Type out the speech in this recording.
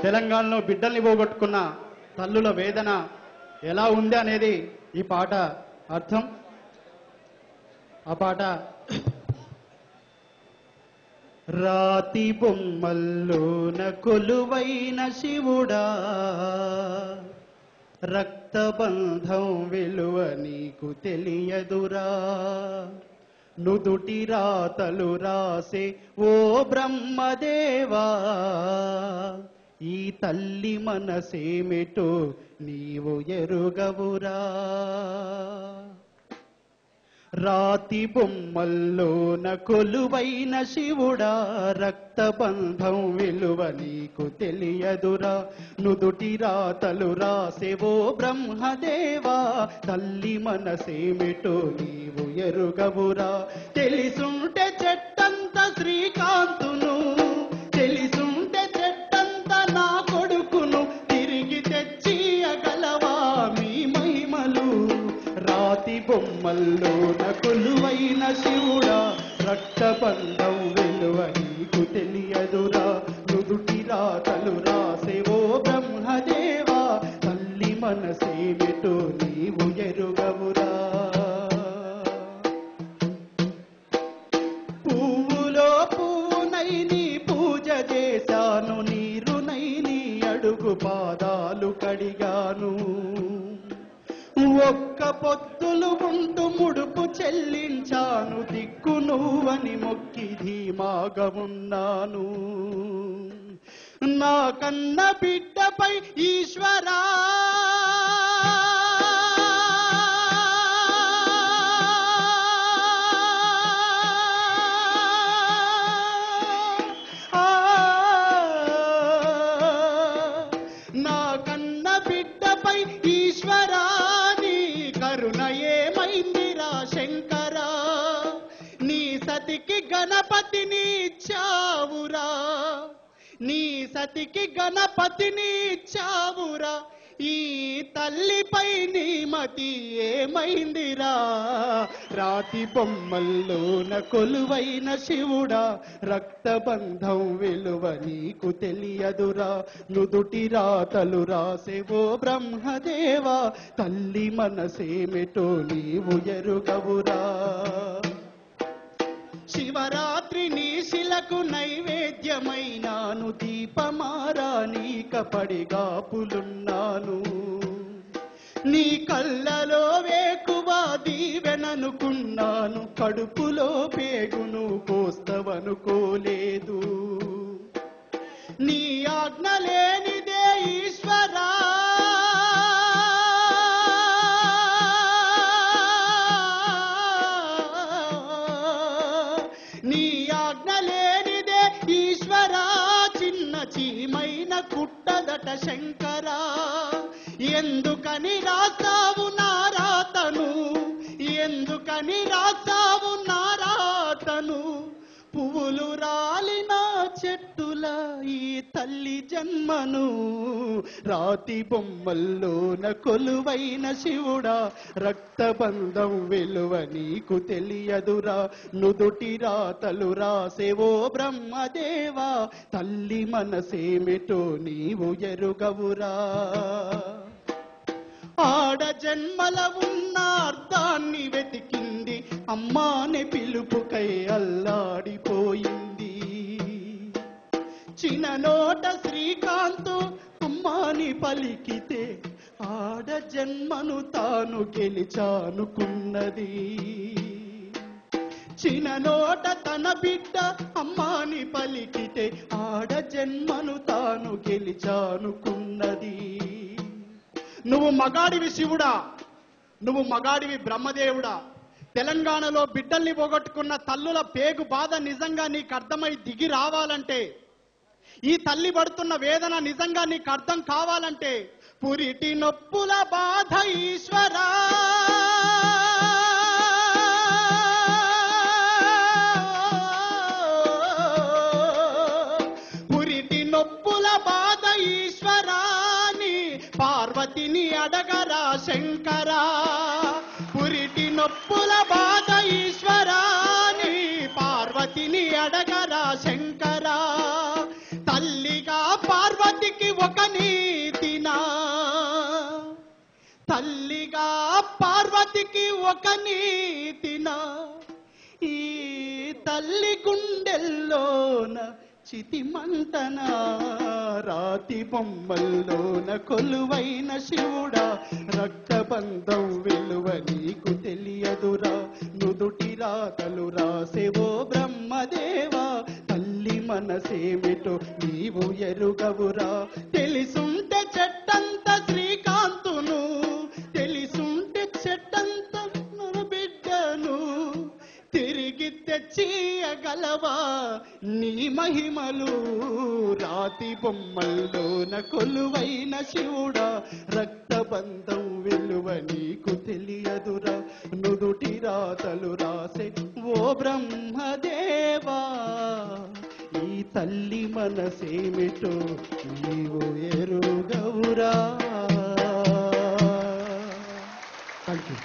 తెలంగాణలో బిడ్డల్ని పోగొట్టుకున్న తల్లుల వేదన ఎలా ఉంది అనేది ఈ పాట అర్థం. ఆ పాట రాతి బొమ్మల్లోన కొలువైన శివుడా, రక్తబంధం విలువ నీకు తెలియదురా, నుదుటి రాతలు రాసే ఓ బ్రహ్మదేవా, ఈ తల్లి మనసేమిటో నీవు ఎరుగవురా. రాతి బొమ్మల్లోన కొలువైన శివుడా, రక్తబంధం విలువ నీకు తెలియదురా, నుదుటి రాతలు రాసేవో బ్రహ్మదేవా, తల్లి మనసేమిటో నీవు ఎరుగవురా. తెలిసుంటే చెట్టంత శ్రీకాంతును, తెలిసుంటే చెట్టంత నా కొడుకును, తిరిగి తెచ్చియగలవా మీ మహిమలు. రాతి బొమ్మల్లోన కొలువైన శివుడా, రక్తబంధం విలువ నీకు తెలియదురా, నుదుటి రాతలు రాసేవో బ్రహ్మదేవా, తల్లి మనసేమిటో నీవు ఎరుగవురా. పువ్వులో పువ్వునై నీ పూజ చేశాను, నీరునై నీ అడుగు పాదాలు కడిగాను, ఒక్క పొత్తులు ఉంటూ ముడుపు చెల్లించాను, దిక్కు నువ్వని మొక్కి ధీమాగా ఉన్నాను. నా కన్న బిడ్డపై ఈశ్వరా నా కన్న బిడ్డపై ఈశ్వరా కరుణ ఏమైందిరా శంకరా, నీ సతికి గణపతిని ఇచ్చావురా, నీ సతికి గణపతిని ఇచ్చావురా, ఈ తల్లిపై నీ మతి ఏమైందిరా. రాతి బొమ్మల్లోన కొలువైన శివుడా, రక్తబంధం విలువ నీకు తెలియదురా, నుదుటి రాతలు రాసేవో బ్రహ్మదేవా, తల్లి మనసేమిటో నీవు ఎరుగవురా. శివరాత్రి నీ శిలకు నైవేద్యమైనాను, దీపమారాణిక పడిగాపులున్నాను, నీ కళ్ళలో వేకువా దీవెననుకున్నాను, కడుపులో పేగును కోస్తవనుకోలేదు, నీ ఆజ్ఞ లేనిదే ఈశ్వరా నీ ఆజ్ఞ లేనిదే ఈశ్వరా, చిన్న చీమైన కుట్టదట శంకరా, ఎందుకని రాసావు నారాతను, ఎందుకని రాసావు నారాతను, పువ్వులు రాలిన చెట్టుల ఈ తల్లి జన్మను. రాతి బొమ్మల్లోన కొలువైన శివుడా, రక్తబంధం విలువ నీకు తెలియదురా, నుదుటి రాతలు రాసేవో బ్రహ్మదేవా, తల్లి మనసేమిటో నీవు ఎరుగవురా. ఆడ జన్మల ఉన్న అర్థాన్ని వెతికింది, అమ్మాని పిలుపుకై అల్లాడిపోయింది, చిన్ననోట శ్రీకాంతు అమ్మాని పలికితే ఆడ జన్మను తాను గెలిచానుకున్నది, చిన్ననోట తన బిడ్డ అమ్మాని పలికితే ఆడ జన్మను తాను గెలిచానుకున్నది. నువ్వు మగాడివి శివుడా, నువ్వు మగాడివి బ్రహ్మదేవుడా, తెలంగాణలో బిడ్డల్ని పోగొట్టుకున్న తల్లుల పేగు బాధ నిజంగా నీకు అర్థమై దిగి రావాలంటే, ఈ తల్లి పడుతున్న వేదన నిజంగా నీకు అర్థం కావాలంటే, పురిటి నొప్పుల బాధ ఈశ్వరా పురిటి నొప్పుల బాధ ఈశ్వరాని, పార్వతిని అడగరా శంకరా, పురిటి నొప్పుల బాధ ఈశ్వరాని, పార్వతిని అడగరా శంకరా, తల్లిగా పార్వతికి పార్వతికి ఒక నీతిన ఈ తల్లి గుండెల్లోన చితిమంటన రాతి బొమ్మల్లోన కొలువైన శివుడా రక్తబంధం విలువ నీకు తెలియదురా నుదుటి రాతలు రాసేవో బ్రహ్మదేవా తల్లి మనసేమిటో నీవు ఎరుగవురా తెలిసుంటే చెట్టంత శ్రీకాంతును తెలిసుంటే చెట్టంత మన బిడ్డను తిరిగి తెచ్చియగలవా నీ మహిమలు రాతి బొమ్మల్లోన కొలువైన శివుడా రక్తబంధం విలువ నీకు తెలియదురా నుదుటి రాతలు రాసే ఓ బ్రహ్మదేవా ఈ తల్లి మనసేమిటో నీవు ఎరుగవురా. Thank you.